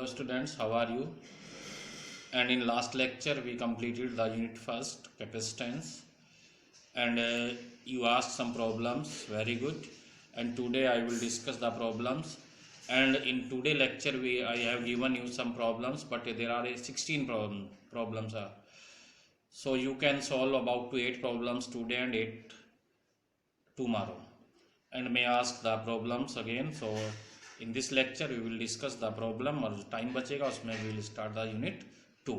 Hello students, how are you? And in last lecture we completed the unit first, capacitance, and you asked some problems, very good. And today I will discuss the problems. And in today lecture I have given you some problems, but there are 16 problems. So you can solve about 8 problems today and 8 tomorrow. And may ask the problems again. So in this lecture we will discuss the problem, और time बचेगा उसमें we will start the unit 2.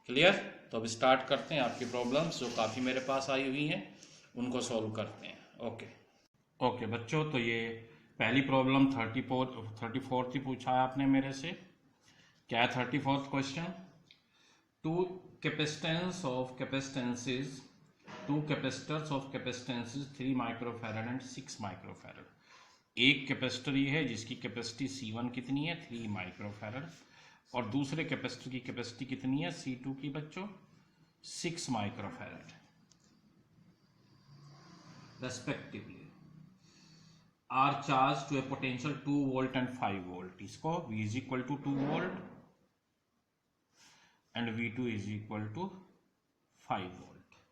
Clear? तो अब start करते हैं. आपकी problems जो काफ़ी मेरे पास आई हुई हैं उनको सॉल्व करते हैं. ओके बच्चों, तो ये पहली प्रॉब्लम 34 ही पूछा है आपने मेरे से. क्या है 34th question? Two capacitance of capacitances, two capacitors of capacitances 3 microfarad and 6 microfarad. एक कैपेसिटर ये है जिसकी कैपेसिटी C1 कितनी है, 3 माइक्रोफैरड, और दूसरे कैपेसिटर की कैपेसिटी कितनी है C2 की बच्चों, 6 microfarad respectively, are charge to a potential 2 volt and 5 volt. इसको V is equal to 2 volt and V2 is equal to 5 volt.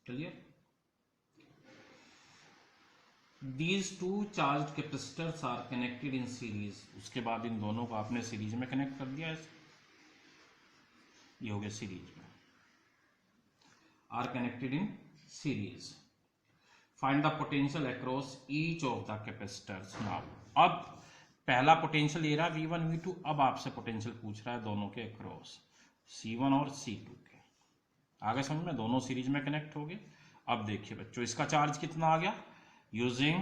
Clear? These two charged capacitors are connected in series. उसके बाद इन दोनों को आपने series में connect कर दिया. ये हो गया सीरीज में. Are connected in series. Find the potential across each of the capacitors. Now, अब पहला पोटेंशियल ये रहा V1 V2. अब आपसे पोटेंशियल पूछ रहा है दोनों के अक्रॉस, C1 और C2 के. आगे समझ में? दोनों सीरीज में कनेक्ट हो गए. अब देखिए बच्चों, इसका चार्ज कितना आ गया. Using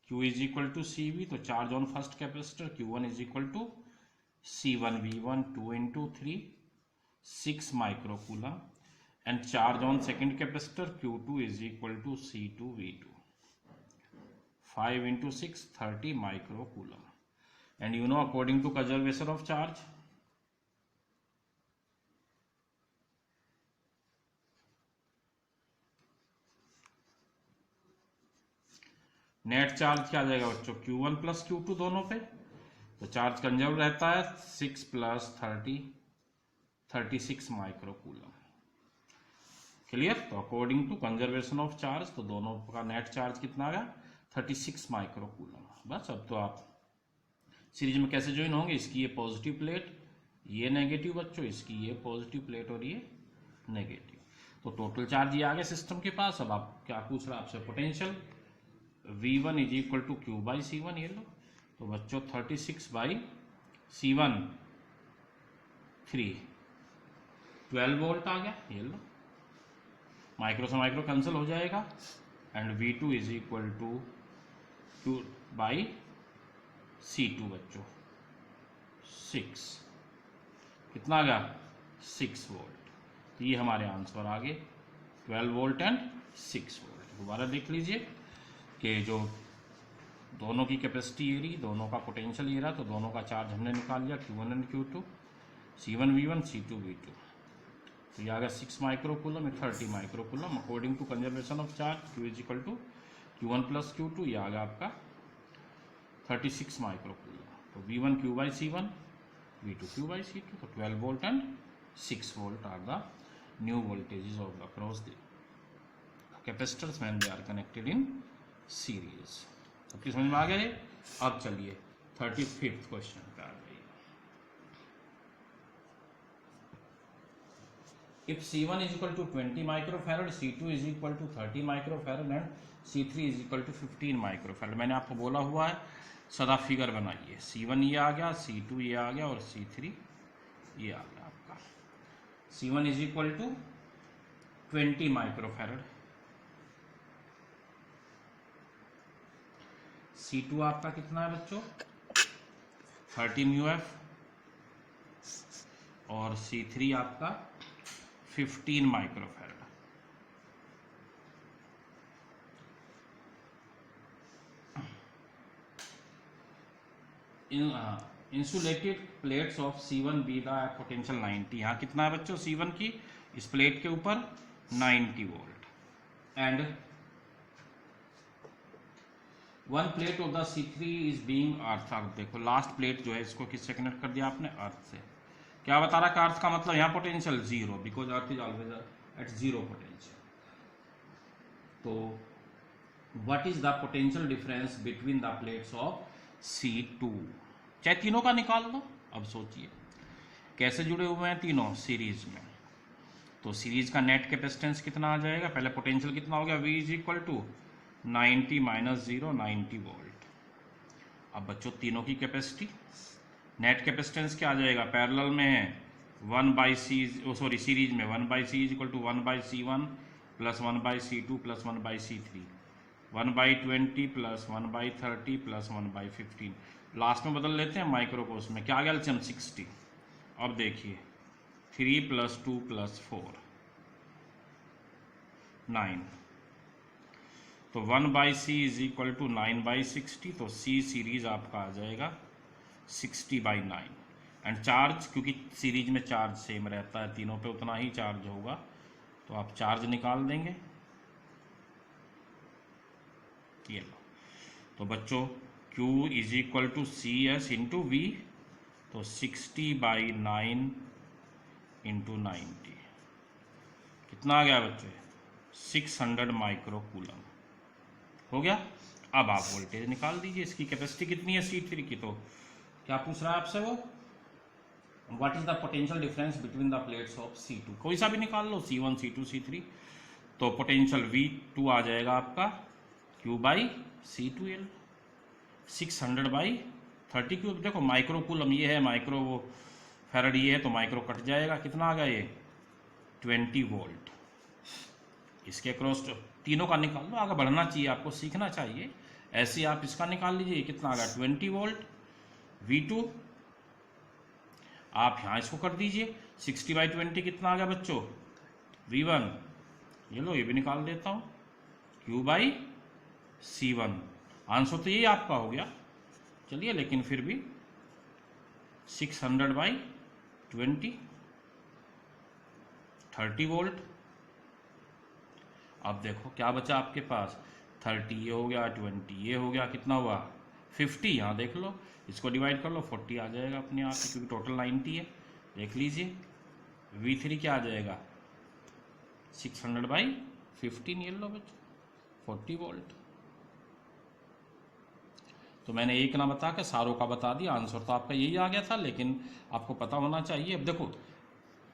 Q is equal to CV, तो charge on first capacitor Q1 is equal to C1 V1 2 into 3 6 microcoulomb, and charge on second capacitor Q2 is equal to C2 V2 5 into 6 30 microcoulomb. And you know according to conservation of charge, net charge क्या आ जाएगा बच्चों, Q1 plus Q2 दोनों पे. तो charge conserve रहता है 6 plus 30 36 microcoulomb. Clear? तो according to conservation of charge तो दोनों का नेट चार्ज कितना आ गया, 36 माइक्रोकूलम. बस अब तो आप सीरीज में कैसे ज्वाइन होंगे, इसकी ये पॉजिटिव प्लेट, ये नेगेटिव बच्चों, इसकी ये पॉजिटिव प्लेट और ये नेगेटिव. तो टोटल चार्ज ये आ गया सिस्टम के पास. अब आप क्या पूछ रहा है आपसे, potential V1 is equal to Q by C1. ये लो, तो बच्चों 36 बाई C1 3 12 वोल्ट आ गया. ये लो, माइक्रो से माइक्रो कैंसिल हो जाएगा. And V2 is equal to Q by C2 बच्चों 6, कितना आ गया 6 वोल्ट. तो ये हमारे आंसर आ गए 12 वोल्ट एंड 6 वोल्ट. दोबारा देख लीजिए कि जो दोनों की कैपेसिटी ये रही, दोनों का पोटेंशियल ये रहा, तो दोनों का चार्ज हमने निकाल लिया Q1 and Q2, C1 V1 C2 V2. तो ये आ गया 6 microcoulomb, 30 microcoulomb. According to conservation of charge Q is equal to Q1 plus Q2. ये आ गया आपका 36 माइक्रोकूलम. तो V1 Q by C1, V2 Q by C2. तो 12 volt and 6 volt are the new voltages of across the capacitors when they are connected in series. सबकी समझ में आ गया ये? अब चलिए 35th क्वेश्चन पे आ गई. If C1 is equal to 20 microfarad, C2 is equal to 30 microfarad and C3 is equal to 15 microfarad. मैंने आपको बोला हुआ है सदा फिगर बनाइए. C1 ये आ गया, C2 ये आ गया और C3 ये आ गया आपका. C1 is equal to 20 microfarad, C2 आपका कितना है बच्चों 30 μF, और C3 आपका 15 microfarad. Insulated plates of C1 be the potential 90. यहाँ कितना है बच्चों C1 की, इस प्लेट के ऊपर 90 volt, and one plate of the C3 is being earth. अब देखो लास्ट प्लेट जो है इसको किससे कनेक्ट कर दिया आपने, अर्थ से। क्या बता रहा है अर्थ का मतलब यहाँ potential zero, because earth is always at zero potential. तो what is the potential difference between the plates of C2? चाहे तीनों का निकाल लो। अब सोचिए कैसे जुड़े हुए हैं तीनों सीरीज में। तो सीरीज का नेट कैपेसिटेंस कितना आ जाएगा, पहले पोटेंशियल कितना हो गया, V is equal to 90 minus 0 90 volt. अब बच्चों तीनों की कैपेसिटी, नेट कैपेसिटेंस क्या आ जाएगा, पैरेलल में है 1/c, सॉरी सीरीज में 1/c is equal to 1/c1 plus 1/c2 plus 1/c3, 1/20 plus 1/30 plus 1/15। Last में बदल लेते हैं माइक्रोकोस में, क्या आ गया एलसीएम 60। अब देखिए 3 प्लस 2 प्लस 4 9, तो 1/c इज इक्वल टू 9/60, तो C सीरीज आपका आ जाएगा 60/9। एंड चार्ज, क्योंकि सीरीज में चार्ज सेम रहता है तीनों पे, उतना ही चार्ज होगा, तो आप चार्ज निकाल देंगे। ये लो, तो बच्चों Q is equal to CS into V, तो 60/9 इंटू 90 कितना आ गया बच्चों, 600 माइक्रो कूलम हो गया। अब आप वोल्टेज निकाल दीजिए, इसकी कैपेसिटी कितनी है C3 की, तो क्या पूछ रहा है आपसे वो, what is the potential difference between the plates of C2, कोई सा भी निकाल लो, C1 C2 C3। तो पोटेंशियल V2 आ जाएगा आपका Q/C2L 600/30 क्यूब। देखो माइक्रो कूलम ये है, माइक्रो वो फैराड ये है, तो माइक्रो कट जाएगा, कितना आ गया ये 20 वोल्ट। इसके क्रॉस तीनों का निकाल लो, आगे बढ़ना चाहिए आपको, सीखना चाहिए। ऐसे ही आप इसका निकाल लीजिए, कितना आ गया 20 वोल्ट। V2 आप यहाँ इसको कर दीजिए, 60/20 कितना आ गया बच्चों, V1। ये लो, ये भी निकाल देता हूँ, Q/C1। आंसर तो ये आपका हो गया। चलिए, लेकिन फिर भी 600/20 30 वोल्ट। अब देखो क्या बचा आपके पास, 30 ये हो गया, 20 ये हो गया, कितना हुआ 50। यहाँ देख लो, इसको डिवाइड कर लो, 40 आ जाएगा अपने आप ही, क्योंकि टोटल 90 है। देख लीजिए V3 क्या आ जाएगा, 600/15, ये लो बच्चों 40 वोल्ट। तो मैंने एक ना बता के सारों का बता दिया, आंसर तो आपका यही आ गया था, लेकिन आपको पता होना चाहिए। अब देखो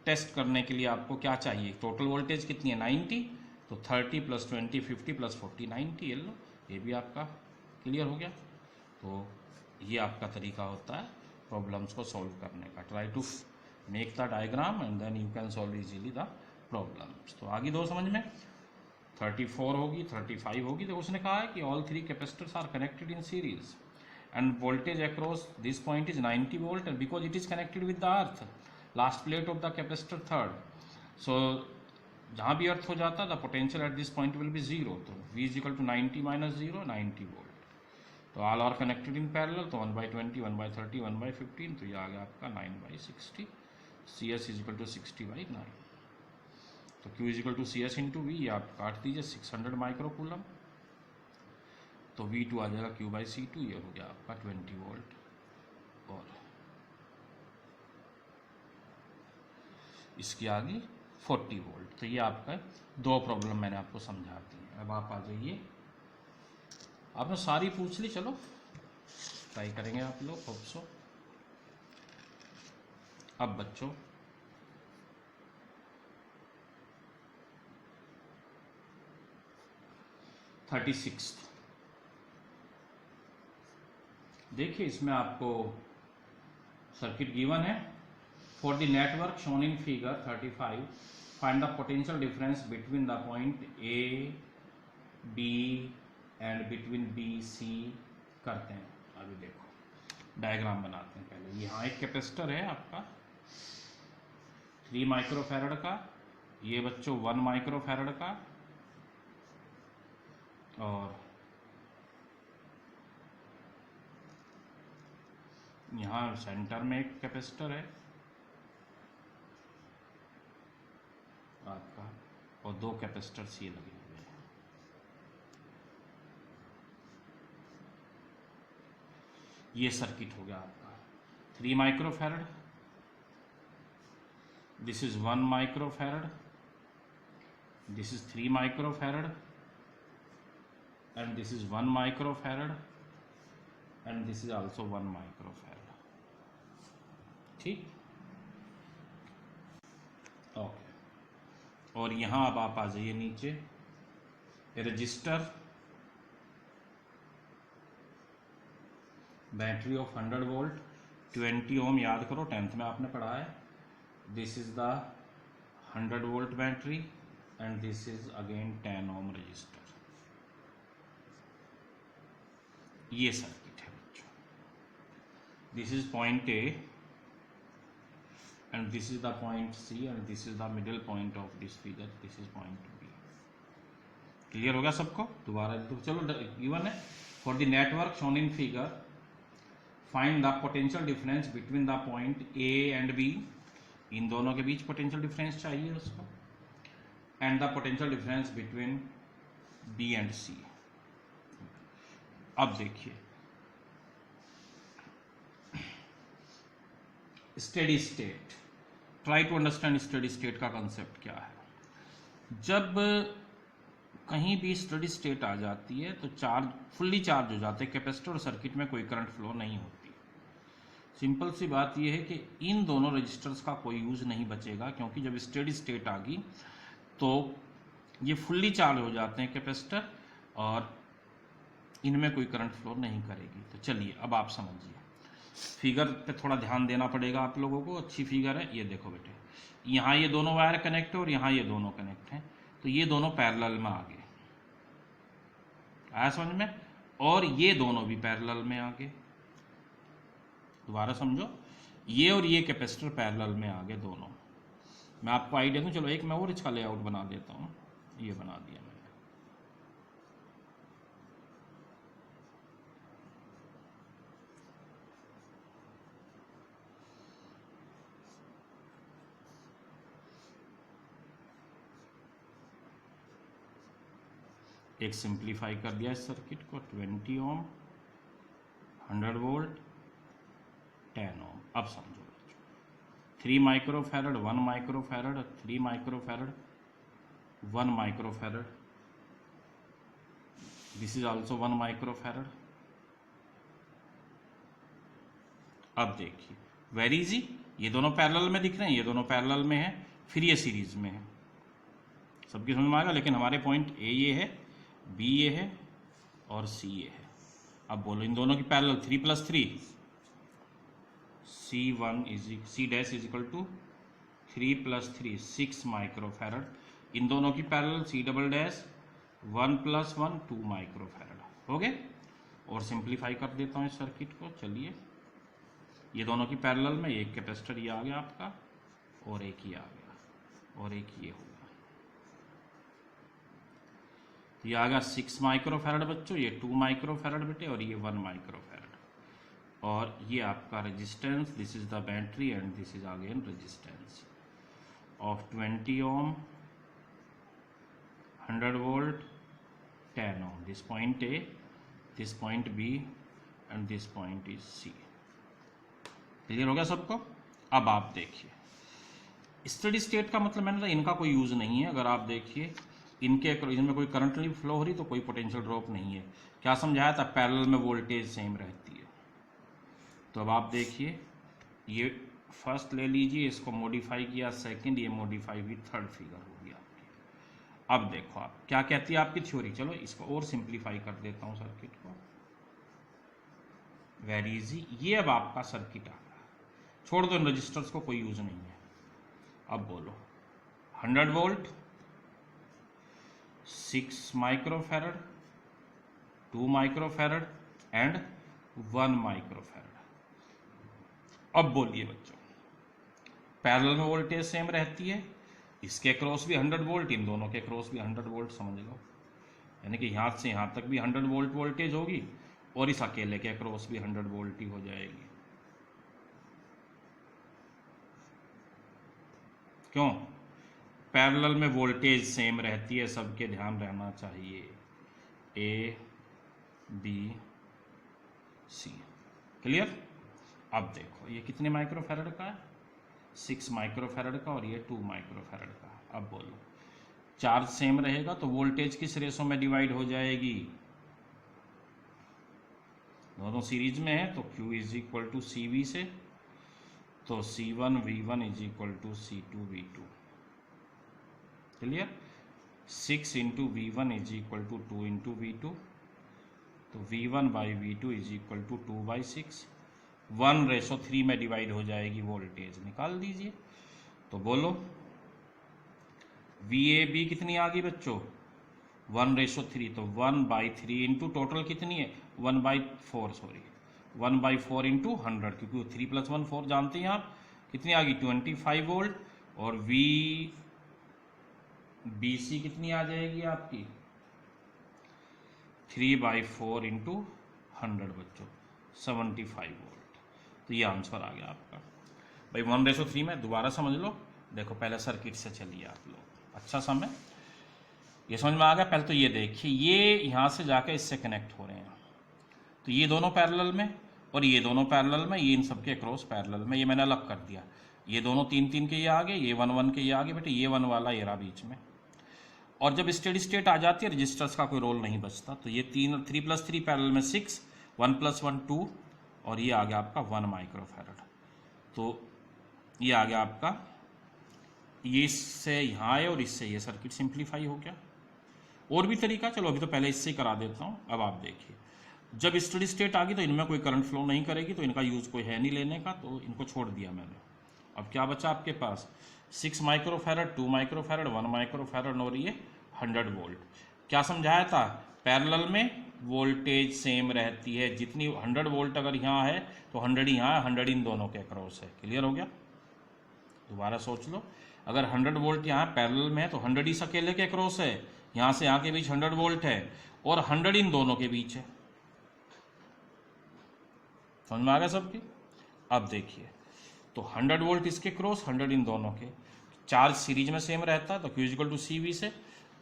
टेस्ट करने के लिए आपको क्या चाहिए, टोटल वोल्टेज कितनी है 90, तो 30 प्लस 20 50 प्लस 40 90, ये लो, ये भी आपका क्लियर हो गया। तो ये आपका तरीका होता है प्रॉब्लम्स को सॉल्व करने का। Try to make the diagram and then you can solve easily the problems. तो आगे दो समझ में, 34 होगी, 35 होगी। तो उसने कहा है कि all three capacitors are connected in series and voltage across this point is 90 volt and because it is connected with the earth, last plate of the capacitor third, so जहाँ भी अर्थ हो जाता है the potential at this point will be zero. तो V is equal to 90 minus 0 90 volt. तो all are connected in parallel, तो 1/20 1/30 1/15, तो ये आ गया आपका 9/60। CS is equal to 60/9। तो Q is equal to CS into V, आप काट दीजिए 600 माइक्रो कूलम, तो V2 आ जाएगा Q/C2, ये हो गया आपका 20 वोल्ट। और इसकी आगे 40 वोल्ट। तो ये आपका दो प्रॉब्लम मैंने आपको समझा दी है। अब आप आ जाइए, आपने सारी पूछ ली, चलो ट्राई करेंगे आप लोग, होप सो। अब बच्चों थर्टी सिक्स देखिए, इसमें आपको सर्किट गिवन है। For the network shown in figure 35 find the potential difference between the point A B and between B C करते हैं। अभी देखो डायग्राम बनाते हैं पहले। यहाँ एक कैपेसिटर है आपका 3 माइक्रोफैरड का, ये बच्चों 1 माइक्रोफैरड का, और यहाँ सेंटर में एक कैपेसिटर है आपका, और दो कैपेसिटर्स ये लगे हुए हैं। ये सर्किट हो गया आपका 3 microfarad, this is 1 microfarad, this is 3 microfarad, and this is 1 microfarad, and this is also 1 microfarad. ठीक, ओके। और यहाँ अब आप आ जाइए नीचे, resistor battery of 100 volt 20 ohm, याद करो 10th में आपने पढ़ा है। This is the 100 volt battery and this is again 10 ohm resistor. ये सर्किट है बच्चों, this is point A and this is the point C and this is the middle point of this figure, this is point B. Clear हो गया सबको? दोबारा तो चलो, given है for the network shown in figure find the potential difference between the point A and B, इन दोनों के बीच पोटेंशियल डिफरेंस चाहिए उसको, and the potential difference between B and C. अब देखिए steady state, try to understand steady state का concept क्या है। जब कहीं भी स्टेडी स्टेट आ जाती है तो चार्ज फुल्ली चार्ज हो जाते हैं कैपेसिटर और सर्किट में कोई करंट फ्लो नहीं होती। सिंपल सी बात यह है कि इन दोनों रजिस्टर्स का कोई यूज नहीं बचेगा, क्योंकि जब स्टेडी स्टेट आ गई तो ये फुल्ली चार्ज हो जाते हैं कैपेसिटर और इनमें कोई करंट फ्लो नहीं करेगी। तो चलिए अब आप समझिए, फिगर पे थोड़ा ध्यान देना पड़ेगा आप लोगों को, अच्छी फिगर है। ये देखो बेटे, यहाँ ये दोनों वायर कनेक्ट है और यहाँ ये दोनों कनेक्ट हैं, तो ये दोनों पैरेलल में आ गए, आया समझ में? और ये दोनों भी पैरेलल में आ गए। दोबारा समझो, ये और ये कैपेसिटर पैरेलल में आ गए दोनों। मैं आपको आइडिया दूं, चलो एक मैं और इसका लेआउट बना देता हूँ। ये बना दिया मैंने, एक सिंप्लीफाई कर दिया इस सर्किट को, 20 ओम 100 वोल्ट 10 ओम। अब समझो, 3 microfarad 1 microfarad, 3 microfarad 1 microfarad, this is also 1 microfarad. अब देखिए वेरी इजी, ये दोनों पैरेलल में दिख रहे हैं, ये दोनों पैरेलल में है, फिर ये सीरीज में है, सबकी समझ में आएगा। लेकिन हमारे पॉइंट ए ये है, बी ये है और सी ये है। अब बोलो इन दोनों की parallel 3 + 3, C dash is equal to 3 + 3 6 microfarad. इन दोनों की parallel C double dash 1 + 1 2 microfarad हो गए। और सिंप्लीफाई कर देता हूँ इस सर्किट को। चलिए, ये दोनों की पैरेलल में एक कैपेसिटर ये आ गया आपका और एक ये आ गया और एक ये हो गया। तो ये आ गया 6 माइक्रोफैरड बच्चों, ये 2 माइक्रोफैरड बेटे और ये 1 माइक्रोफैरड। और ये आपका resistance, this is the battery and this is again resistance of 20 ohm 100 volt 10 ohm. This point A, this point B and this point is C. Clear हो गया सबको? अब आप देखिए, स्टेडी स्टेट का मतलब मैंने कहा इनका कोई यूज नहीं है। अगर आप देखिए इनमें कोई करंट नहीं फ्लो हो रही तो कोई पोटेंशियल ड्रॉप नहीं है। क्या समझाया था? पैरेलल में वोल्टेज सेम रहती है। तो अब आप देखिए, ये फर्स्ट ले लीजिए, इसको मॉडिफाई किया सेकंड, ये मॉडिफाई हुई थर्ड फिगर होगी आपकी। अब देखो आप क्या कहती है आपकी थ्योरी। चलो इसको और सिंप्लीफाई कर देता हूँ सर्किट को, वेरी इजी। ये अब आपका सर्किट आ गया, छोड़ दो इन रजिस्टर्स को, कोई यूज नहीं है। अब बोलो 100 volt 6 microfarad 2 microfarad and 1 microfarad. अब बोलिए बच्चों, पैरेलल में वोल्टेज सेम रहती है, इसके क्रॉस भी 100 वोल्ट, इन दोनों के क्रॉस भी 100 वोल्ट समझ लो, यानी कि यहाँ से यहाँ तक भी 100 वोल्ट वोल्टेज होगी और इस अकेले के क्रॉस भी 100 वोल्ट ही हो जाएगी। क्यों? पैरेलल में वोल्टेज सेम रहती है, सबके ध्यान रहना चाहिए, ए बी सी। क्लियर। अब देखो ये कितने माइक्रोफैरड का है, 6 माइक्रोफैरड का, और ये 2 माइक्रोफैरड का। अब बोलो चार्ज सेम रहेगा तो वोल्टेज किस रेशो में डिवाइड हो जाएगी, दोनों सीरीज में है तो Q is equal to C V से, तो C1V1 is equal to C2V2। Clear. 6 into V1 is equal to 2 into V2, तो V1/V2 इज इक्वल टू 2/6। 1:3 में डिवाइड हो जाएगी वोल्टेज, निकाल दीजिए। तो बोलो VAB कितनी आ गई बच्चों, 1:3, तो 1/3 इंटू टोटल कितनी है 1/4, सॉरी 1/4 इंटू 100, क्योंकि 3 + 1 4 जानते हैं आप, कितनी आ गई 25 वोल्ट। और VBC कितनी आ जाएगी आपकी 3/4 इंटू 100 बच्चों 75 वोल्ट। तो ये आंसर आ गया आपका भाई 1:3 में। दोबारा समझ लो, देखो पहले सर्किट से चलिए आप लोग, अच्छा समय ये समझ में आ गया। पहले तो ये देखिए, ये यहाँ से जाकर इससे कनेक्ट हो रहे हैं, तो ये दोनों पैरेलल में और ये दोनों पैरेलल में, ये इन सबके क्रॉस पैरेलल में, ये मैंने अलग कर दिया। ये दोनों 3-3 के ये आगे, ये 1-1 के ये आगे, बेटे ये 1 वाला ये रहा बीच में। और जब स्टेडी स्टेट आ जाती है रजिस्टर्स का कोई रोल नहीं बचता, तो ये 3 + 3 पैरेलल में 6, 1 + 1 2, और ये आ गया आपका 1 माइक्रोफैरड। तो ये आ गया आपका, ये इससे यहाँ आए और इससे ये सर्किट सिंप्लीफाई हो गया। और भी तरीका, चलो अभी तो पहले इससे ही करा देता हूँ। अब आप देखिए, जब स्टडी स्टेट आ गई तो इनमें कोई करंट फ्लो नहीं करेगी, तो इनका यूज़ कोई है नहीं लेने का, तो इनको छोड़ दिया मैंने। अब क्या बचा आपके पास 6 माइक्रोफैरड, 2 माइक्रोफैरड, 1 माइक्रोफैरड, और ये 100 वोल्ट। क्या समझाया था, पैरेलल में वोल्टेज सेम रहती है, जितनी 100 वोल्ट अगर यहाँ है तो 100 ही यहाँ है, 100 इन दोनों के अक्रॉस है। क्लियर हो गया। दोबारा सोच लो, अगर 100 वोल्ट यहाँ पैरेलल में है तो 100 इस अकेले के अक्रॉस है, यहाँ से यहाँ के बीच 100 वोल्ट है, और 100 इन दोनों के बीच है। समझ में आ गया सबकी। अब देखिए, तो 100 वोल्ट इसके क्रॉस, 100 इन दोनों के, चार्ज सीरीज में सेम रहता है, तो Q इक्वल टू CV से,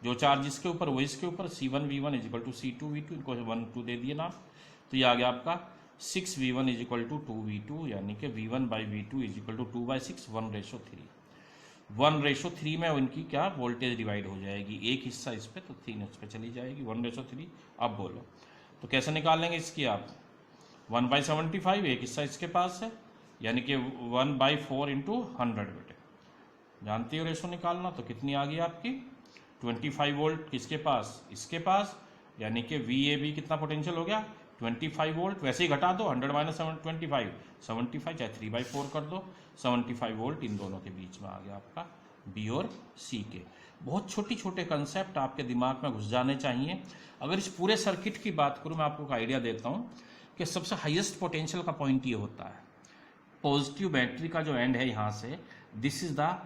जो चार्ज इसके ऊपर वो इसके ऊपर, C1V1 is equal to C2V2, इनको 1 2 दे दिए नाम। तो ये आ गया आपका 6V1 is equal to 2V2, यानी कि V1/V2 इज इक्वल टू 2/6, 1:3। 1:3 में उनकी क्या वोल्टेज डिवाइड हो जाएगी, एक हिस्सा इस पे तो 3 इस पे चली जाएगी, 1:3। अब बोलो तो कैसे निकाल लेंगे इसकी आप, 1/75, एक हिस्सा इसके पास है, यानी कि 1/4 इंटू 100, बेटे जानती हो रेशो निकालना। तो कितनी आ गई आपकी 25 वोल्ट किसके पास, इसके पास, यानी कि VAB कितना पोटेंशियल हो गया 25 वोल्ट। वैसे ही घटा दो, 100 - 25 75, चाहे 3/4 कर दो, 75 वोल्ट इन दोनों के बीच में आ गया आपका B और C के। बहुत छोटे छोटे कंसेप्ट आपके दिमाग में घुस जाने चाहिए। अगर इस पूरे सर्किट की बात करूँ, मैं आपको एक आइडिया देता हूँ कि सबसे हाईएस्ट पोटेंशियल का पॉइंट ये होता है, पॉजिटिव बैटरी का जो एंड है यहाँ से, this is the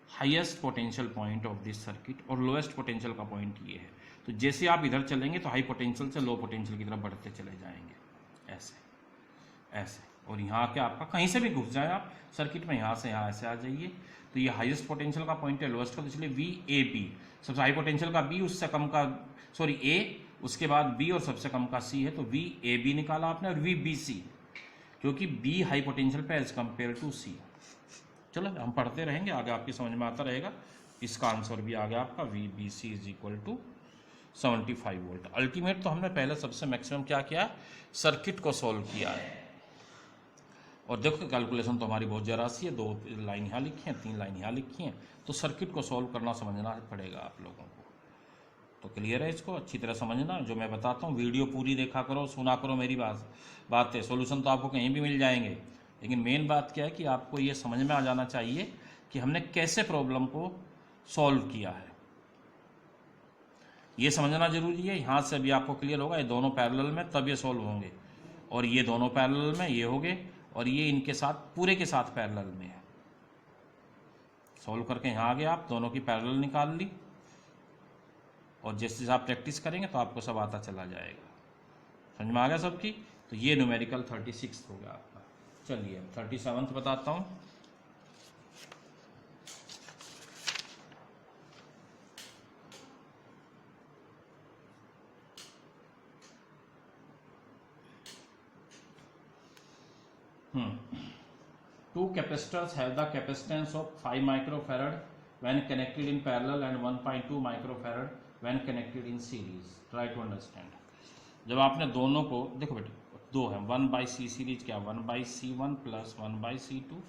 highest potential point of this circuit, और लोएस्ट पोटेंशियल का पॉइंट ये है। तो जैसे आप इधर चलेंगे तो हाई पोटेंशियल से लो पोटेंशियल की तरफ बढ़ते चले जाएंगे, ऐसे ऐसे। और यहाँ के आपका कहीं से भी घुस जाए आप सर्किट में, यहाँ से यहाँ ऐसे आ जाइए, तो ये हाईएस्ट पोटेंशियल का पॉइंट है, लोएस्ट का, तो इसलिए VAB सबसे हाई पोटेंशियल का B, उससे कम का सॉरी A, उसके बाद B और सबसे कम का C है, तो VAB निकाला आपने, और VBC क्योंकि B हाई पोटेंशियल पे एज कंपेयर टू C। चलो हम पढ़ते रहेंगे, आगे आपकी समझ में आता रहेगा। इसका आंसर भी आ गया आपका VBC is equal to 75 volt. Ultimate तो हमने पहले सबसे मैक्सिमम क्या किया, सर्किट को सॉल्व किया है। और देखो कैलकुलेशन तो हमारी बहुत ज़रा सी है, 2 लाइन यहाँ लिखी हैं, 3 लाइन यहाँ लिखी हैं, तो सर्किट को सॉल्व करना समझना पड़ेगा आप लोगों को। तो क्लियर है, इसको अच्छी तरह समझना, जो मैं बताता हूँ वीडियो पूरी देखा करो, सुना करो मेरी बातें। सॉल्यूशन तो आपको कहीं भी मिल जाएंगे, लेकिन मेन बात क्या है कि आपको ये समझ में आ जाना चाहिए कि हमने कैसे प्रॉब्लम को सॉल्व किया है, ये समझना जरूरी है। यहाँ से अभी आपको क्लियर होगा, ये दोनों पैरेलल में तब ये सॉल्व होंगे, और ये दोनों पैरेलल में ये हो गए, और ये इनके साथ पूरे के साथ पैरेलल में है। सॉल्व करके यहाँ आ गए आप, दोनों की पैरेलल निकाल ली, और जैसे जैसे आप प्रैक्टिस करेंगे तो आपको सब आता चला जाएगा। समझ में आ गया सबकी। तो ये न्यूमेरिकल 36 हो गया आपका। चलिए 37 बताता हूँ। Two capacitors have the capacitance of 5 microfarad when connected in parallel and 1.2 microfarad when connected in series. Try to understand. जब आपने दोनों को देखो बेटे, दो है, 1/c सीरीज क्या 1/c1 प्लस 1/c2,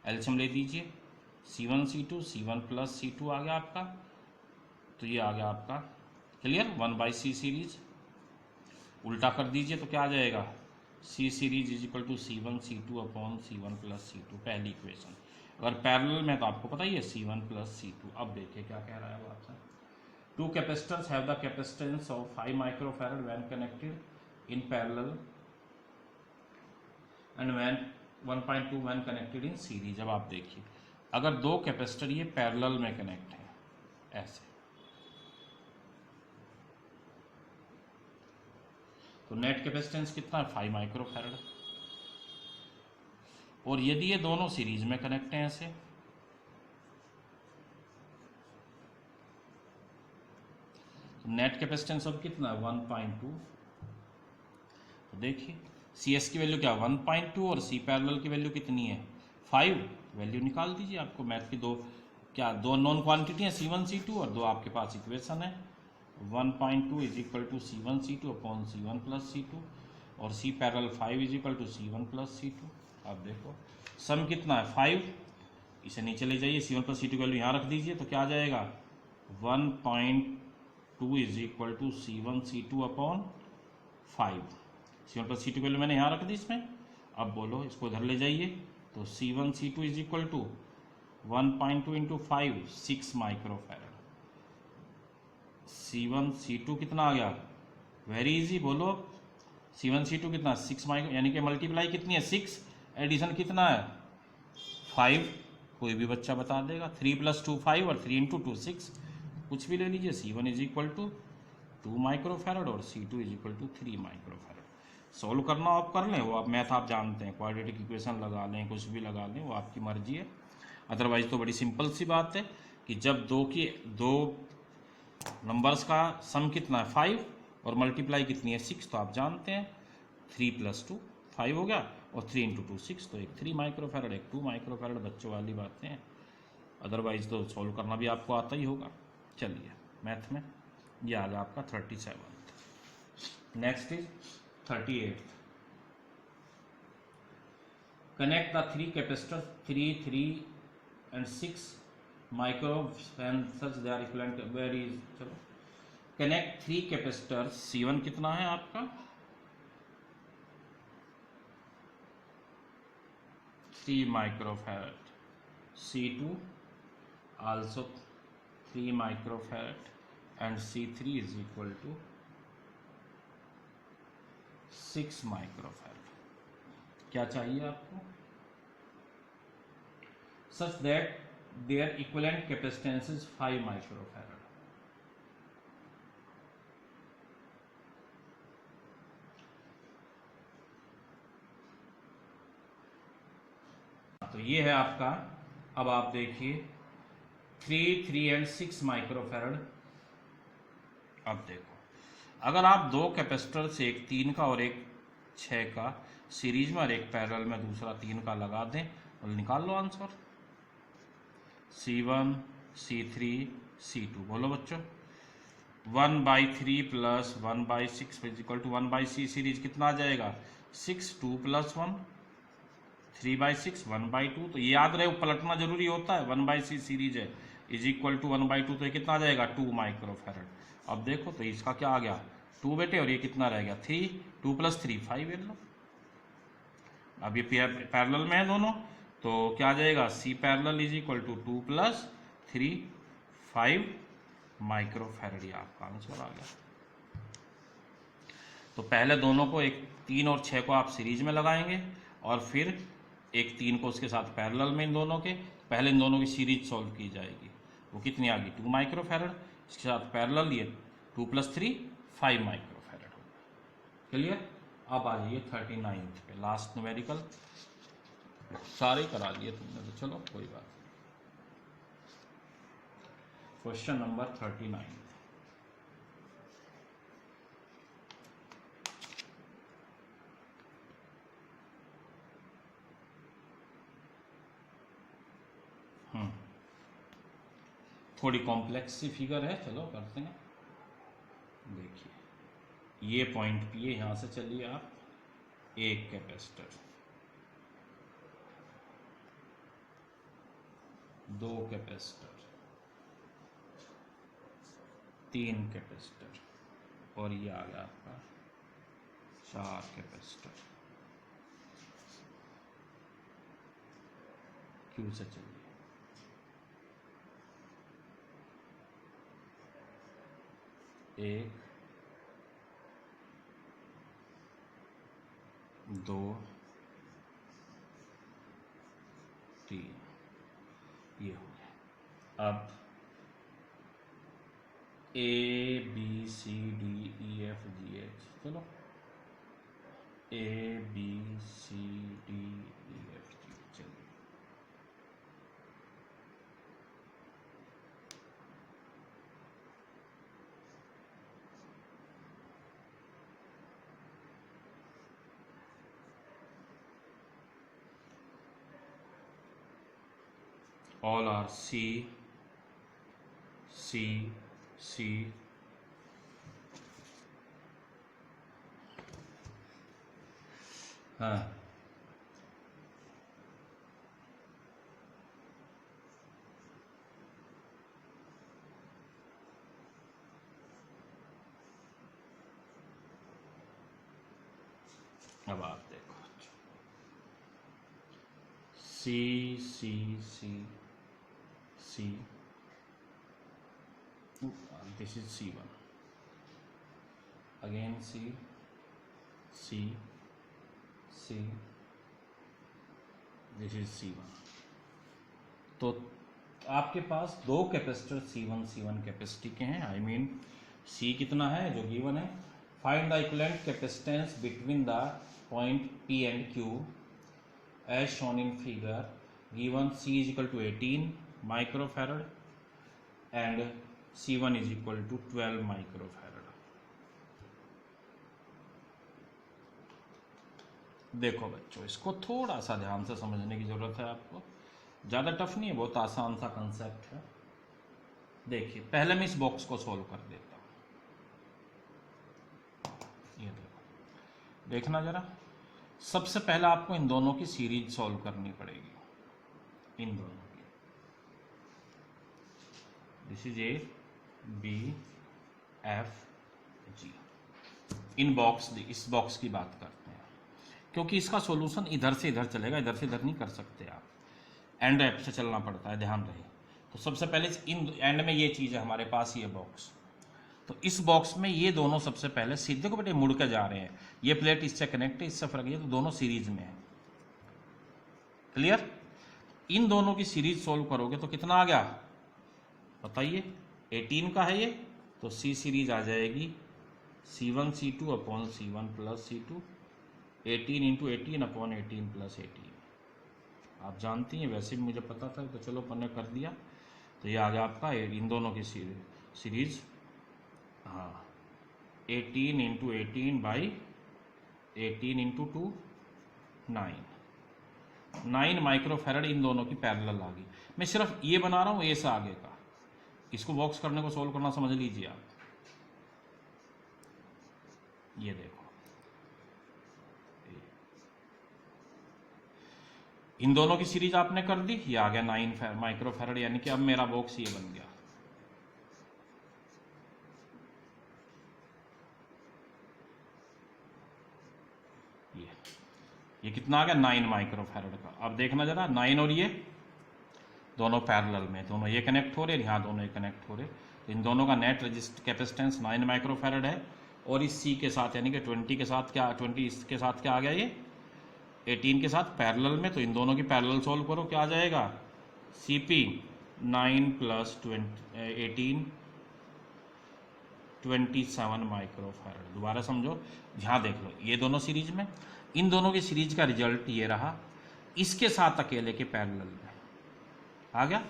एलसीएम ले दीजिए, c1 c2 c1 plus c2 आ गया आपका, तो ये आ गया आपका क्लियर 1/c सीरीज। उल्टा कर दीजिए तो क्या आ जाएगा, C series is equal to c1 c2 upon c1 plus c2, पहली इक्वेशन। अगर पैरेलल में तो आपको पता ही है c1 प्लस c2। अब देखिए क्या कह रहा है वो आपसे। Two capacitors have the capacitance of 5 microfarad when connected in parallel and when 1.2 when connected in series. अब आप देखिए, अगर दो कैपेसिटर ये पैरेलल में कनेक्ट है ऐसे, तो नेट कैपेसिटेंस कितना है 5 माइक्रोफैरड। और यदि ये दोनों सीरीज में कनेक्ट हैं ऐसे, तो नेट कैपेसिटेंस अब कितना है 1.2। तो देखिए सी एस की वैल्यू क्या 1.2 और सी पैरेलल की वैल्यू कितनी है 5। वैल्यू निकाल दीजिए। आपको मैथ की दो नॉन क्वांटिटी है c1 c2 और दो आपके पास इक्वेशन है 1.2 is equal to c1 c2 upon c1 plus c2 और c parallel 5 is equal to c1 plus c2। अब देखो सम कितना है 5, इसे नीचे ले जाइए, c1 प्लस c2 की वैल्यू यहाँ रख दीजिए तो क्या आ जाएगा 1.2 is equal to c1 c2 upon 5। c1 plus c2 की वैल्यू मैंने यहाँ रख दी इसमें। अब बोलो इसको इधर ले जाइए तो c1 c2 is equal to 1.2 into 5 6 microfarad. C1 C2 कितना आ गया, वेरी इजी, बोलो C1 C2 कितना 6 माइक्रो, यानी कि मल्टीप्लाई कितनी है 6, एडिशन कितना है 5। कोई भी बच्चा बता देगा। 3 + 2 5 और 3 × 2 6, कुछ भी ले लीजिए। C1 is equal to 2 microfarad और C2 is equal to 3 microfarad. Solve करना आप कर लें, वो आप मैथ आप जानते हैं, क्वाड्रेटिक इक्वेशन लगा लें, कुछ भी लगा लें, वो आपकी मर्जी है। अदरवाइज तो बड़ी सिंपल सी बात है कि जब दो नंबर्स का सम कितना है 5 और मल्टीप्लाई कितनी है 6, तो आप जानते हैं 3 + 2 5 हो गया और 3 × 2 6, तो एक 3 माइक्रोफैरड एक 2 माइक्रोफैरड, बच्चों वाली बातें हैं। अदरवाइज तो सॉल्व करना भी आपको आता ही होगा। चलिए मैथ में ये आ गया आपका 37। Next is 38। Connect the 3 capacitor 3 3 and 6 micro and such they are equivalent where is। चलो कनेक्ट 3 कैपेसिटर, C1 कितना है आपका 3 microfarad, C2 also 3 microfarad and C3 is equal to 6 microfarad. क्या चाहिए आपको, such that their equivalent capacitance is 5 microfarad। तो ये है आपका। अब आप देखिए 3 3 and 6 माइक्रोफैरड। अब देखो अगर आप दो कैपेसिटर से एक 3 का और एक 6 का सीरीज में और एक पैरेलल में दूसरा 3 का लगा दें और निकाल लो आंसर। C1 C3 C2, बोलो बच्चों 1/3 plus 1/6 is equal to 1/c series कितना आ जाएगा 6, 2 + 1 3/6 1/2। तो ये याद रहे, पलटना जरूरी होता है। 1/c सीरीज है इज इक्वल टू 1/2, तो ये कितना आ जाएगा 2 माइक्रोफैरड। अब देखो तो इसका क्या आ गया 2 बेटे, और ये कितना रह गया 3, 2 + 3 5 लो। अब ये पैरेलल में है दोनों, तो क्या आ जाएगा C parallel is equal to 2 + 3 5 microfarad. ये आपका आंसर आ गया। तो पहले दोनों को, एक 3 और 6 को आप सीरीज में लगाएंगे और फिर एक 3 को उसके साथ पैरेलल में, इन दोनों के पहले इन दोनों की सीरीज सॉल्व की जाएगी। वो कितनी आ गई 2 माइक्रोफैरड, इसके साथ पैरेलल ये 2 + 3 5 माइक्रोफैरड होगा। क्लियर। अब आ जाइए 39 पे, लास्ट न्यूमेरिकल। सारे करा लिए तुमने तो चलो कोई बात नहीं। Question number 39। थोड़ी कॉम्प्लेक्स सी फिगर है, चलो करते हैं। देखिए ये पॉइंट पी है, यहाँ से चलिए आप, एक कैपेसिटर, दो कैपेसिटर, तीन कैपेसिटर, और ये आ गया आपका 4 कैपेसिटर। क्यू से चलिए, एक, दो, तीन, ये हो गया। अब A B C D E F G H, चलो A B C D E F G, चलिए all are C, C, C, हाँ, अब आप देखो, सी सी सी सी, this is C1, again C, C, C, this is C1। तो आपके पास दो कैपेसिटर C1 कैपेसिटी के हैं, आई मीन C कितना है जो गिवन है। Find the equivalent capacitance between the point P and Q as shown in figure, given C is equal to 18 microfarad and C1 is equal to 12 microfarad। देखो बच्चों, इसको थोड़ा सा ध्यान से समझने की जरूरत है आपको, ज़्यादा टफ नहीं है, बहुत आसान सा कंसेप्ट है। देखिए पहले मैं इस बॉक्स को सोल्व कर देता हूँ, ये देखो, देखना जरा। सबसे पहले आपको इन दोनों की सीरीज सॉल्व करनी पड़ेगी, इन दोनों की। This is A B F G. इन बॉक्स, इस बॉक्स की बात करते हैं, क्योंकि इसका सॉल्यूशन इधर से इधर चलेगा, इधर से इधर नहीं कर सकते आप, एंड ऐप से चलना पड़ता है, ध्यान रहे। तो सबसे पहले इन एंड में ये चीज़ है हमारे पास, ये बॉक्स। तो इस बॉक्स में ये दोनों सबसे पहले सीधे को बेटे मुड़ के जा रहे हैं, ये प्लेट इससे कनेक्ट है, इससे फर्क है, तो दोनों सीरीज में है। क्लियर? इन दोनों की सीरीज सोल्व करोगे तो कितना आ गया बताइए, 18 का है ये, तो सी सीरीज आ जाएगी C1 C2 upon C1 plus C2, 18 into 18 upon 18 plus 18। आप जानती हैं, वैसे भी मुझे पता था, तो चलो मैंने कर दिया। तो ये आ गया आपका इन दोनों की सीरीज, हाँ, 18 इंटू 18 बाई 18 इंटू 2, 9 माइक्रोफैरड इन दोनों की पैरेलल आ गई। मैं सिर्फ ये बना रहा हूँ ए से आगे का, इसको बॉक्स करने को सोल्व करना समझ लीजिए आप। ये देखो, इन दोनों की सीरीज आपने कर दी, ये आ गया 9 माइक्रोफैरड, यानी कि अब मेरा बॉक्स ये बन गया। ये कितना आ गया 9 माइक्रोफैरड का। अब देखना जरा, 9 और ये दोनों पैरेलल में, दोनों ये कनेक्ट हो रहे हैं, यहाँ दोनों ये कनेक्ट हो रहे, तो इन दोनों का नेट रेजिस्ट कैपेसिटेंस 9 माइक्रोफैरड है। और इस C के साथ यानी कि 20 के साथ क्या, 20 इसके साथ क्या आ गया, ये 18 के साथ पैरेलल में, तो इन दोनों की पैरेलल सोल्व करो, क्या आ जाएगा, CP 9 प्लस 18 27 माइक्रोफैरड। दोबारा समझो, यहाँ देख लो, ये दोनों सीरीज में, इन दोनों की सीरीज का रिजल्ट ये रहा, इसके साथ अकेले के पैरेलल में आ गया।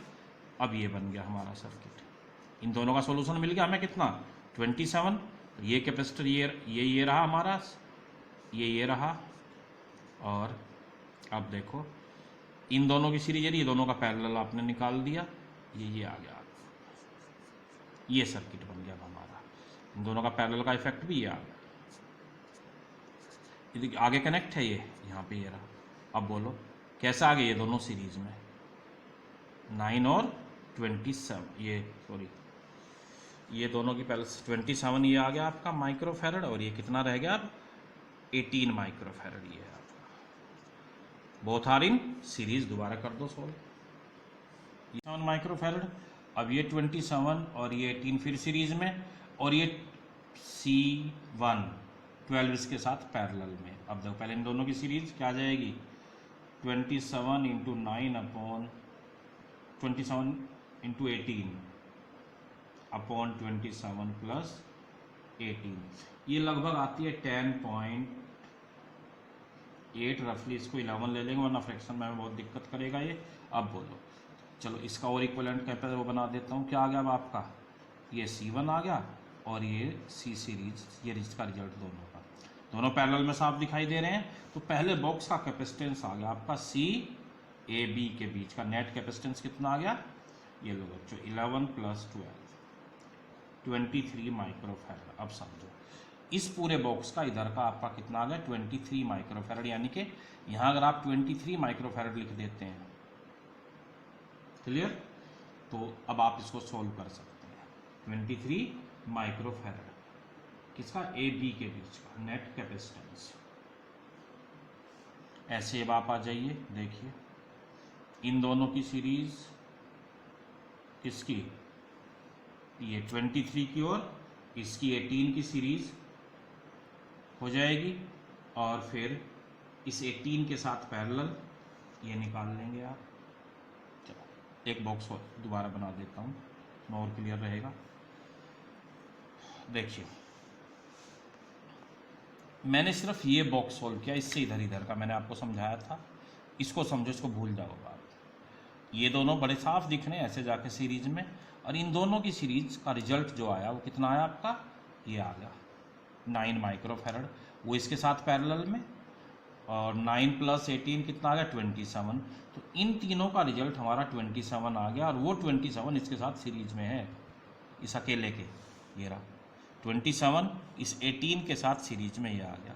अब ये बन गया हमारा सर्किट, इन दोनों का सॉल्यूशन मिल गया हमें कितना, 27। ये कैपेसिटर ये रहा हमारा, ये रहा, और अब देखो इन दोनों की सीरीज, ये दोनों का पैरेलल आपने निकाल दिया, ये आ गया। ये सर्किट बन गया अब हमारा, इन दोनों का पैरेलल का इफेक्ट भी ये आ गया। यदि आगे कनेक्ट है ये यहाँ पे ये रहा। अब बोलो कैसे आ गए ये दोनों सीरीज में, 9 और 27, ये सॉरी ये दोनों की पहले 27 ये आ गया आपका माइक्रोफैरड, और ये कितना रह गया अब 18 माइक्रोफैरड ये है आपका। बोथ आर इन सीरीज, दोबारा कर दो सोल्व। 7 माइक्रोफैरड, अब ये 27 और ये 18 फिर सीरीज में, और ये C1 12 इसके साथ पैरेलल में। अब देखो पहले इन दोनों की सीरीज क्या आ जाएगी, 27 into 9 upon 27 into 18 upon 27 plus 18, ये लगभग आती है 10.8 रफली। इसको 11 ले लेंगे वरना फ्रैक्शन में बहुत दिक्कत करेगा ये। अब बोलो चलो इसका और इक्विवेलेंट कैपेसिटर वो बना देता हूँ। क्या आ गया अब आपका, ये C1 आ गया और ये C सीरीज, ये इसका रिजल्ट दोनों का, दोनों पैरेलल में साफ दिखाई दे रहे हैं। तो पहले बॉक्स का कैपेसिटेंस आ गया आपका C A B के बीच का नेट कैपेसिटेंस कितना आ गया, ये लो बच्चों 11 प्लस 23 माइक्रोफैरड। अब समझो इस पूरे बॉक्स का इधर का आपका कितना आ गया 23 माइक्रोफैरड, यानी कि यहाँ अगर आप 23 माइक्रोफैरड लिख देते हैं, क्लियर, तो अब आप इसको सोल्व कर सकते हैं। 23 माइक्रोफैरड किसका, ए बी के बीच का नेट कैपेसिटेंस। ऐसे अब आप आ जाइए, देखिए इन दोनों की सीरीज किसकी, ये 23 की और इसकी 18 की सीरीज हो जाएगी, और फिर इस 18 के साथ पैरेलल ये निकाल लेंगे आप। चलो एक बॉक्स और दोबारा बना देता हूँ, और क्लियर रहेगा। देखिए मैंने सिर्फ ये बॉक्स सोल्व किया, इससे इधर इधर का मैंने आपको समझाया था, इसको समझो, इसको भूल जाओ बात। ये दोनों बड़े साफ दिख रहे हैं ऐसे जाके सीरीज में, और इन दोनों की सीरीज का रिजल्ट जो आया वो कितना आया आपका, ये आ गया 9 माइक्रोफैरड, वो इसके साथ पैरेलल में, और 9 प्लस 18 कितना आ गया 27। तो इन तीनों का रिजल्ट हमारा 27 आ गया, और वो 27 इसके साथ सीरीज में है, इस अकेले के, ये रहा 27 इस 18 के साथ सीरीज में ये आ गया।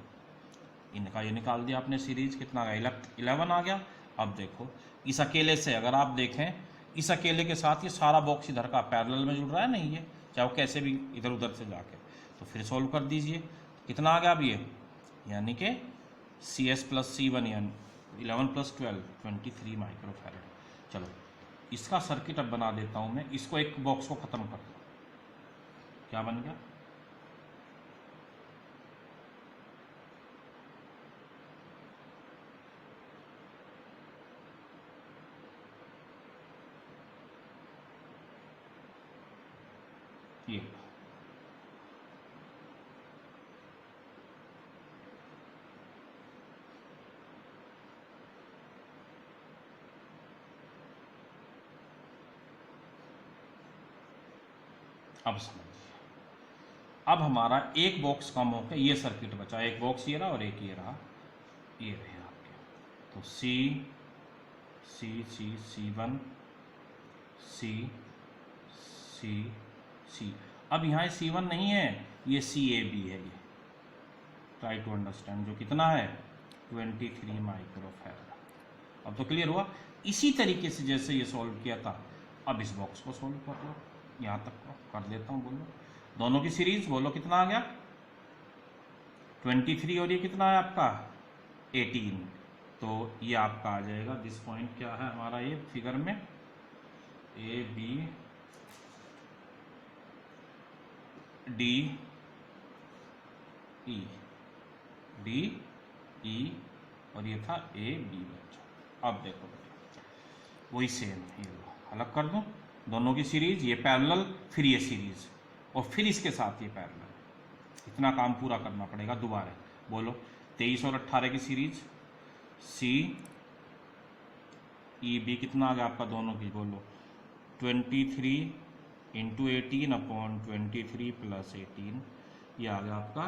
इनका ये निकाल दिया आपने सीरीज, कितना आ गया 11 आ गया। अब देखो इस अकेले से अगर आप देखें, इस अकेले के साथ ये सारा बॉक्स इधर का पैरेलल में जुड़ रहा है नहीं, ये चाहे वो कैसे भी इधर उधर से जाके, तो फिर सोल्व कर दीजिए। कितना आ गया अब ये, यानी कि CS प्लस C1 यानी 11 प्लस 12 23 माइक्रोफैरड। चलो इसका सर्किट अब बना देता हूँ मैं, इसको एक बॉक्स को ख़त्म कर दो, क्या बन गया, ये अब समझिए। अब हमारा एक बॉक्स कम होकर ये सर्किट बचा, एक बॉक्स ये रहा और एक ये रहा, ये रहे आपके। तो C1 C। अब यहाँ C1 नहीं है, ये CAB है, ये ट्राई टू अंडरस्टैंड, जो कितना है 23 माइक्रोफैरड। अब तो क्लियर हुआ। इसी तरीके से जैसे ये सॉल्व किया था, अब इस बॉक्स को सॉल्व कर लो, यहाँ तक को कर देता हूँ। बोलो दोनों की सीरीज, बोलो कितना आ गया 23, और ये कितना है आपका 18। तो ये आपका आ जाएगा, दिस पॉइंट क्या है हमारा ये फिगर में, AB DE और ये था AB बच्चा। अब देखो वही सेम, ये अलग कर दो दोनों की सीरीज, ये पैरेलल फिर ये सीरीज, और फिर इसके साथ ये पैरेलल। इतना काम पूरा करना पड़ेगा दोबारा। बोलो 23 और 18 की सीरीज, CEB कितना आ गया आपका दोनों की, बोलो 23 इंटू 18 अपॉन 23 प्लस 18, ये आ गया आपका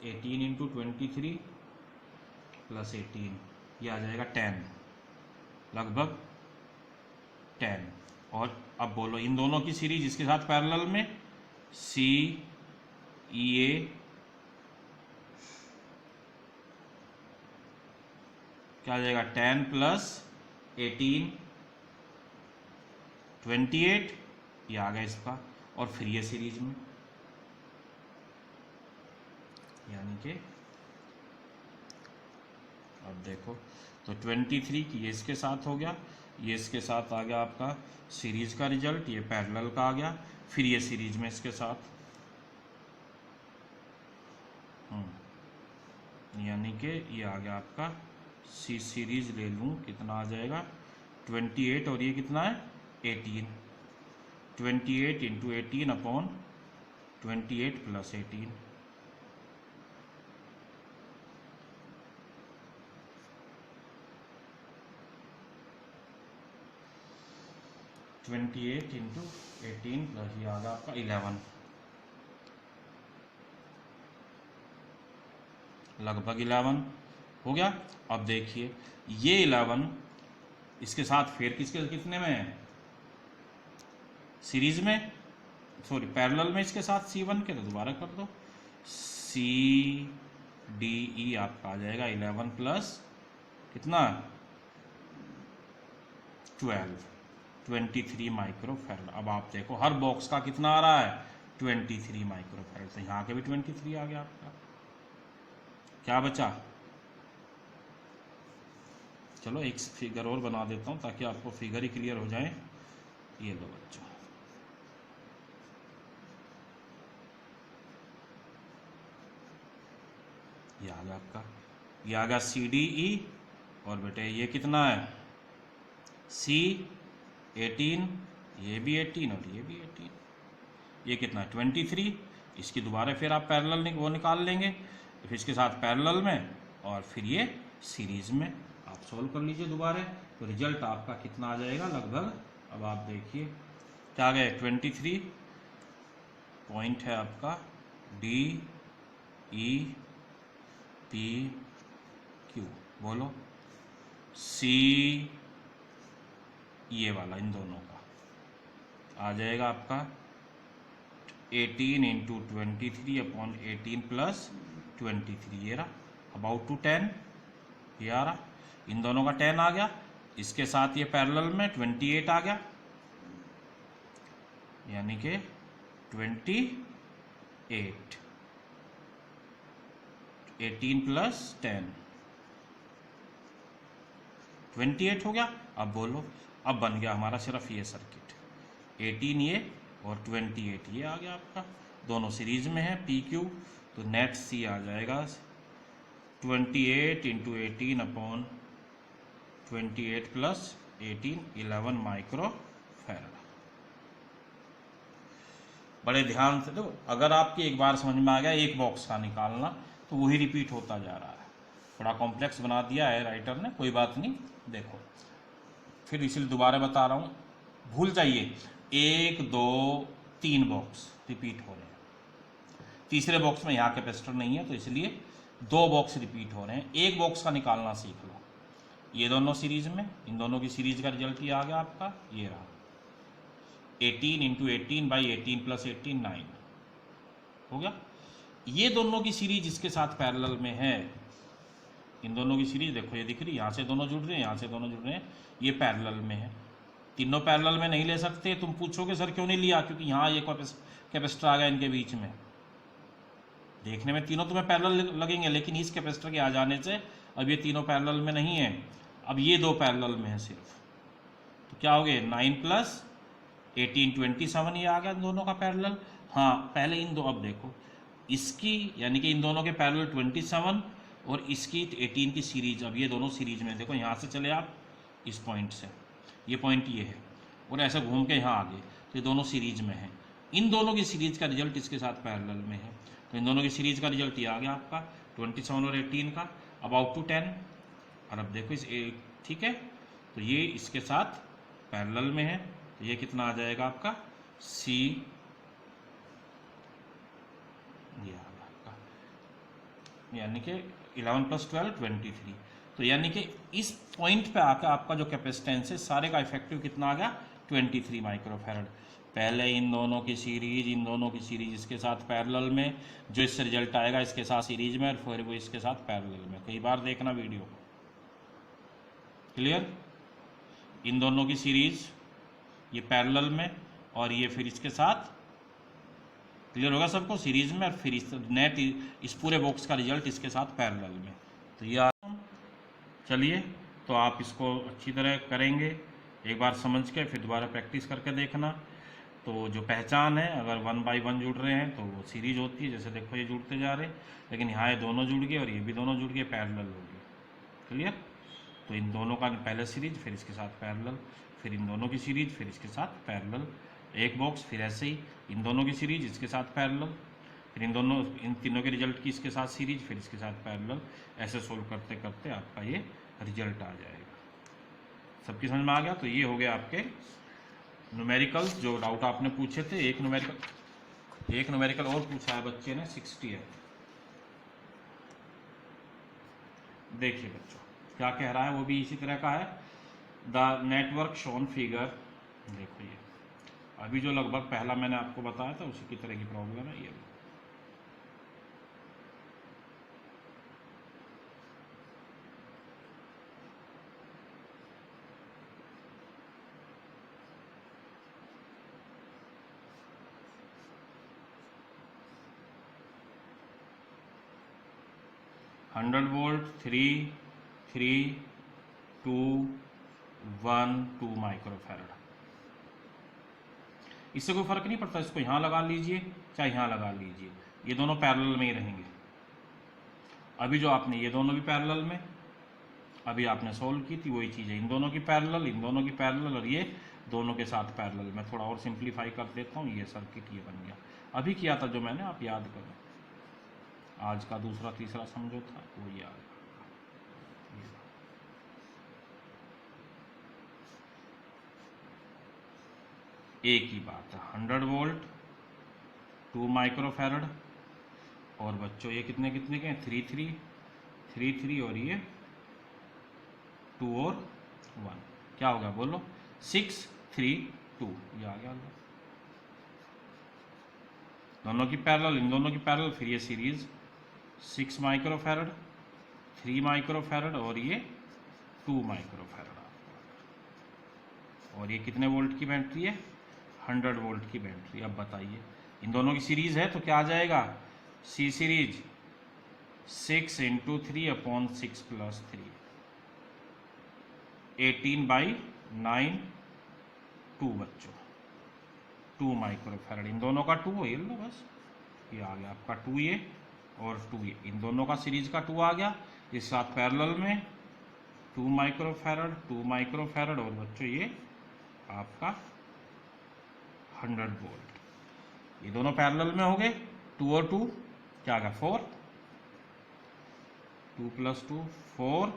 18 इंटू 23 प्लस 18, ये आ जाएगा 10, लगभग 10। और अब बोलो इन दोनों की सीरीज इसके साथ पैरेलल में सी ई ए क्या आ जाएगा 10 प्लस 18 28, ये आ गया इसका, और फिर ये सीरीज में यानी कि अब देखो तो 23 की ये इसके साथ हो गया, ये इसके साथ आ गया आपका सीरीज का रिजल्ट, ये पैरेलल का आ गया, फिर ये सीरीज में इसके साथ, यानी कि ये आ गया आपका सी सीरीज ले लूँ कितना आ जाएगा 28, और ये कितना है 18, 28 into 18 upon 28 plus 18, twenty eight into 18 plus ये आ गया आपका 11, लगभग 11 हो गया। अब देखिए ये 11 इसके साथ फिर किसके कितने में है सीरीज में, सॉरी पैरेलल में इसके साथ C1 के, तो दोबारा कर दो CDE आपका आ जाएगा 11 प्लस कितना 23 माइक्रोफैराड। अब आप देखो हर बॉक्स का कितना आ रहा है 23 माइक्रोफैराड, तो यहाँ के भी 23 आ गया आपका। क्या बचा, चलो एक फिगर और बना देता हूँ ताकि आपको फिगर ही क्लियर हो जाए। ये लो बच्चों, ये आ गया आपका, ये आ गया CDE, और बेटे ये कितना है C18, ये भी 18 और ये भी 18, ये कितना है 23, इसकी दोबारा फिर आप पैरेलल वो निकाल लेंगे, फिर इसके साथ पैरेलल में और फिर ये सीरीज में आप सॉल्व कर लीजिए दोबारा, तो रिजल्ट आपका कितना आ जाएगा लगभग, अब आप देखिए क्या आ गया 23 पॉइंट है आपका DEPQ, बोलो C ये वाला इन दोनों का आ जाएगा आपका 18 इंटू 23 अपॉन 18 प्लस 23, ये रहा अबाउट टू 10, ये आ रहा, इन दोनों का 10 आ गया, इसके साथ ये पैरेलल में 28 आ गया, यानी कि 28, 18 प्लस 10 28 हो गया। अब बोलो, अब बन गया हमारा सिर्फ ये सर्किट, 18 ये और 28 ये आ गया आपका, दोनों सीरीज में है PQ, तो नेट C आ जाएगा 28 इंटू 18 अपॉन 28 प्लस 18 11 माइक्रोफैराड। बड़े ध्यान से देखो, अगर आपकी एक बार समझ में आ गया एक बॉक्स का निकालना तो वही रिपीट होता जा रहा है, थोड़ा कॉम्प्लेक्स बना दिया है राइटर ने, कोई बात नहीं। देखो फिर इसलिए दोबारा बता रहा हूँ, भूल जाइए 1 2 3 बॉक्स रिपीट हो रहे हैं, तीसरे बॉक्स में यहाँ कैपेसिटर नहीं है तो इसलिए 2 बॉक्स रिपीट हो रहे हैं, एक बॉक्स का निकालना सीख लो। ये दोनों सीरीज में, इन दोनों की सीरीज का रिजल्ट ये आ गया आपका, ये रहा 18 इंटू 18 बाई 18 प्लस 18 9 हो गया। ये दोनों की सीरीज इसके साथ पैरेलल में है, इन दोनों की सीरीज देखो ये दिख रही है, यहाँ से दोनों जुड़ रहे हैं, यहाँ से दोनों जुड़ रहे हैं, ये पैरेलल में है। तीनों पैरेलल में नहीं ले सकते, तुम पूछोगे सर क्यों नहीं लिया, क्योंकि यहाँ ये कैपेसिटर आ गया इनके बीच में, देखने में तीनों तुम्हें पैरेलल लगेंगे, लेकिन इस कैपेसिटर के आ जाने से अब ये तीनों पैरेलल में नहीं है, अब ये 2 पैरेलल में है सिर्फ, तो क्या हो गए 9 प्लस 18 27, ये आ गया इन दोनों का पैरेलल। हाँ पहले इन दो, अब देखो इसकी यानी कि इन दोनों के पैरेलल 27 और इसकी 18 की सीरीज, अब ये दोनों सीरीज में, देखो यहाँ से चले आप इस पॉइंट से, ये पॉइंट ये है, और ऐसे घूम के यहाँ आ गए, तो ये दोनों सीरीज में है, इन दोनों की सीरीज का रिजल्ट इसके साथ पैरेलल में है, तो इन दोनों की सीरीज का रिजल्ट ये आ गया आपका 27 और 18 का अबाउट टू 10। और अब देखो इस ठीक है, तो ये इसके साथ पैरेलल में है, तो ये कितना आ जाएगा आपका C, ये आ गया आपका, यानी कि 11 प्लस 12 23, तो यानी कि इस पॉइंट पे आकर आपका जो कैपेसिटेंस है सारे का इफेक्टिव कितना आ गया 23 माइक्रोफैरड। पहले इन दोनों की सीरीज इसके साथ पैरेलल में, जो इससे रिजल्ट आएगा इसके साथ सीरीज में, और फिर वो इसके साथ पैरेलल में। कई बार देखना वीडियो। क्लियर? इन दोनों की सीरीज ये पैरेलल में, और ये फिर इसके साथ। क्लियर होगा सबको? सीरीज में, और फिर नेट इस पूरे बॉक्स का रिजल्ट इसके साथ पैरेलल में। तो ये चलिए, तो आप इसको अच्छी तरह करेंगे एक बार समझ के, फिर दोबारा प्रैक्टिस करके देखना। तो जो पहचान है, अगर 1 बाई 1 जुड़ रहे हैं तो वो सीरीज होती है, जैसे देखो ये जुड़ते जा रहे हैं, लेकिन यहाँ ये दोनों जुड़ गए और ये भी दोनों जुड़ गए, पैरेलल हो गए। क्लियर? तो इन दोनों का पहले सीरीज, फिर इसके साथ पैरेलल, फिर इन दोनों की सीरीज, फिर इसके साथ पैरेलल, एक बॉक्स। फिर ऐसे ही इन दोनों की सीरीज, इसके साथ पैरेलल, फिर इन तीनों के रिजल्ट की इसके साथ सीरीज, फिर इसके साथ पैरेलल। ऐसे सोल्व करते करते आपका ये रिजल्ट आ जाएगा। सबकी समझ में आ गया? तो ये हो गया आपके न्यूमेरिकल जो डाउट आपने पूछे थे। एक न्यूमेरिकल और पूछा है बच्चे ने, 60 है। देखिए बच्चों क्या कह रहा है, वो भी इसी तरह का है। द नेटवर्क शोन फिगर, देखो ये अभी जो लगभग पहला मैंने आपको बताया था उसी की तरह की प्रॉब्लम है ये। 100 वोल्ट, 3, 3, 2, 1, 2 माइक्रोफैरड। इससे कोई फर्क नहीं पड़ता, इसको यहाँ लगा लीजिए चाहे यहाँ लगा लीजिए, ये दोनों पैरेलल में ही रहेंगे। अभी जो आपने ये दोनों भी पैरेलल में, अभी आपने सोल्व की थी वही चीज़ है, इन दोनों की पैरेलल, और ये दोनों के साथ पैरेलल। मैं थोड़ा और सिंप्लीफाई कर देता हूँ, ये सर्किट ये बन गया। अभी किया था जो मैंने, आप याद करो, आज का दूसरा तीसरा समझो था वो याद। एक ही बात है, 100 वोल्ट, 2 माइक्रोफैरड, और बच्चों ये कितने कितने के हैं, 3, 3, 3, 3, और ये 2 और 1, क्या होगा बोलो, 6, 3, 2, ये आ गया। दोनों की पैरेलल, इन दोनों की पैरेलल, फिर ये सीरीज 6 माइक्रोफैरड, 3 माइक्रोफैरड, और ये 2 माइक्रोफैरड। और ये कितने वोल्ट की बैटरी है, 100 वोल्ट की बैटरी। अब बताइए, इन दोनों की सीरीज है तो क्या आ जाएगा, सी सीरीज 6 × 3/6 + 3, 18/9, 2 बच्चों, 2 माइक्रोफैरड। इन दोनों का 2 ये लो बस, ये आ गया आपका 2 ये और 2 ये, इन दोनों का सीरीज का 2 आ गया। इस साथ पैरेलल में 2 माइक्रोफैरड, 2 माइक्रोफैरड, और बच्चों ये आपका 100 वोल्ट। ये दोनों पैरेलल में हो गए, 2 और 2 क्या आ गया, 4, 2 + 2 4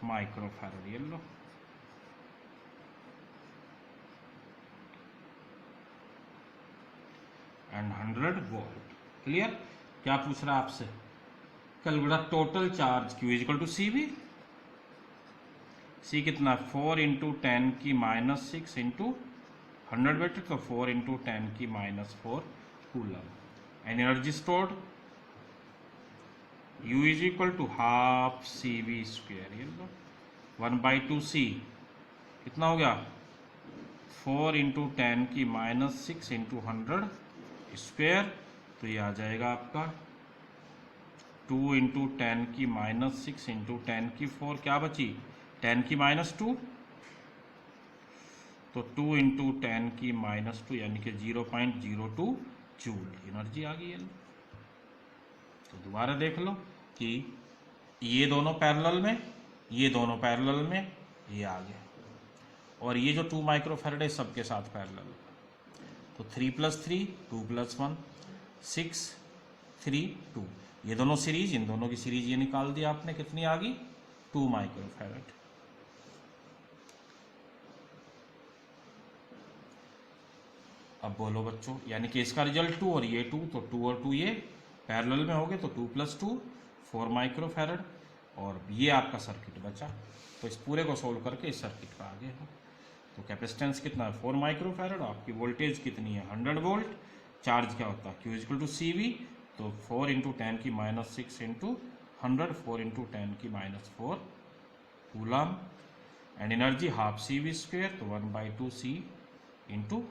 माइक्रोफैरड, ये लो। And 100 volt. क्लियर? क्या पूछ रहा है आपसे, calculate total charge Q = CV। C कितना, 4 × 10⁻⁶ × 100 बैटरी, तो 4 × 10⁻⁴ coulomb. And energy stored U = ½ CV², ये लो, 1/2C कितना हो गया, 4 × 10⁻⁶ × 100 स्क्वायर, तो ये आ जाएगा आपका 2 × 10⁻⁶ × 10⁴, क्या बची, 10⁻², तो 2 × 10⁻², यानी कि 0.02 जूल एनर्जी आ गई है। तो दोबारा देख लो कि ये दोनों पैरेलल में, ये दोनों पैरेलल में, ये आ गया, और ये जो 2 माइक्रोफैरड है सबके साथ पैरेलल, तो 3 + 3 2 + 1 6 3 2, ये दोनों सीरीज, इन दोनों की सीरीज ये निकाल दिया आपने, कितनी आ गई, 2 माइक्रोफैरड। अब बोलो बच्चों, यानी कि इसका रिजल्ट 2 और ये 2, तो 2 और 2 ये पैरेलल में हो गए, तो 2 + 2 4 माइक्रोफैरड, और ये आपका सर्किट बचा। तो इस पूरे को सोल्व करके इस सर्किट पर आ गए हो। तो कैपेसिटेंस कितना है 4 माइक्रोफैरड, आपकी वोल्टेज कितनी है 100 वोल्ट, चार्ज क्या होता है Q equal to C V, तो 4 इंटू 10 की -6 इंटू 100, 4 इंटू 10 की -4 coulomb, and energy half C V square, तो 1/2 सी इंटू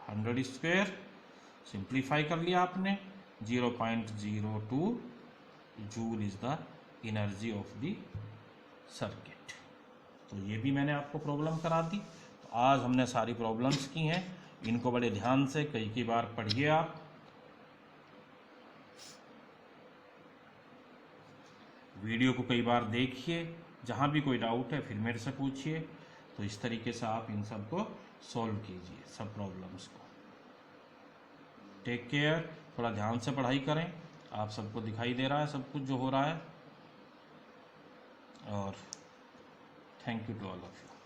100 स्क्वेयर, सिंप्लीफाई कर लिया आपने, 0.02 joule is the energy of the circuit. तो ये भी मैंने आपको प्रॉब्लम करा दी। तो आज हमने सारी प्रॉब्लम्स की हैं, इनको बड़े ध्यान से कई बार पढ़िए आप। वीडियो को कई बार देखिए, जहाँ भी कोई डाउट है फिर मेरे से पूछिए। तो इस तरीके से आप इन सब को सॉल्व कीजिए, सब प्रॉब्लम्स को। टेक केयर, थोड़ा ध्यान से पढ़ाई करें। आप सबको दिखाई दे रहा है सब कुछ जो हो रहा है, और thank you to all of you.